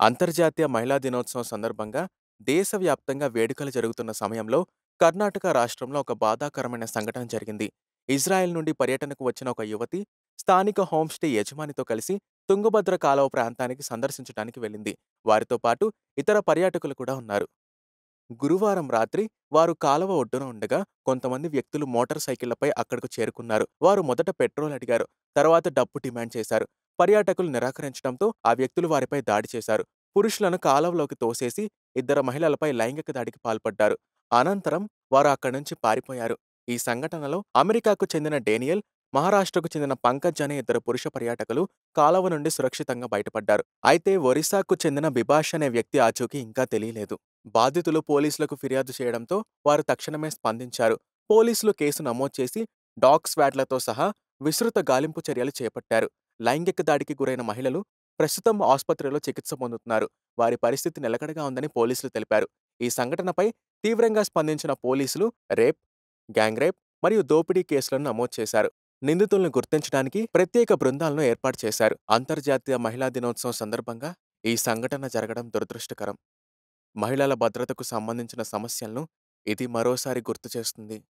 అంతర్జాతీయ మహిళా దినోత్సవం సందర్భంగా దేశవ్యాప్తంగా వేడుకలు జరుగుతున్న సమయంలో కర్ణాటక రాష్ట్రంలో ఒక బాధాకరమైన సంఘటన జరిగింది. ఇజ్రాయెల్ నుండి పర్యటనకు వచ్చిన ఒక యువతి స్థానిక హోంస్టే యజమానితో కలిసి తుంగభద్ర కాలువ ప్రాంతానికి సందర్శించడానికి వెళ్ళింది. వారితో పాటు ఇతర పర్యాటకులు కూడా ఉన్నారు. గురువారం రాత్రి వారు కాలవ ఒడ్డున ఉండగా కొంతమంది వ్యక్తులు మోటార్ సైకిళ్లపై అక్కడకు చేరుకున్నారు. వారు మొదట పెట్రోల్ అడిగారు. తర్వాత డబ్బు డిమాండ్ చేశారు. పర్యాటకులు నిరాకరించడంతో ఆ వ్యక్తులు వారిపై దాడి చేశారు. పురుషులను కాలవలోకి తోసేసి ఇద్దరు మహిళలపై లైంగిక దాడికి పాల్పడ్డారు. అనంతరం వారు అక్కడి నుంచి పారిపోయారు. ఈ సంఘటనలో అమెరికాకు చెందిన డేనియల్, మహారాష్ట్రకు చెందిన పంకజ్ అనే ఇద్దరు పురుష పర్యాటకులు కాలవ నుండి సురక్షితంగా బయటపడ్డారు. అయితే ఒరిస్సాకు చెందిన బిభాష్ అనే వ్యక్తి ఆచూకీ ఇంకా తెలియలేదు. బాధితులు పోలీసులకు ఫిర్యాదు చేయడంతో వారు తక్షణమే స్పందించారు. పోలీసులు కేసు నమోదు చేసి డాగ్ స్వాట్లతో సహా విస్తృత గాలింపు చర్యలు చేపట్టారు. లైంగిక దాడికి గురైన మహిళలు ప్రస్తుతం ఆసుపత్రిలో చికిత్స పొందుతున్నారు. వారి పరిస్థితి నిలకడగా ఉందని పోలీసులు తెలిపారు. ఈ సంఘటనపై తీవ్రంగా స్పందించిన పోలీసులు రేప్, గ్యాంగ్ రేప్ మరియు దోపిడీ కేసులను నమోదు చేశారు. నిందితులను గుర్తించడానికి ప్రత్యేక బృందాలను ఏర్పాటు చేశారు. అంతర్జాతీయ మహిళా దినోత్సవం సందర్భంగా ఈ సంఘటన జరగడం దురదృష్టకరం. మహిళల భద్రతకు సంబంధించిన సమస్యలను ఇది మరోసారి గుర్తు చేస్తుంది.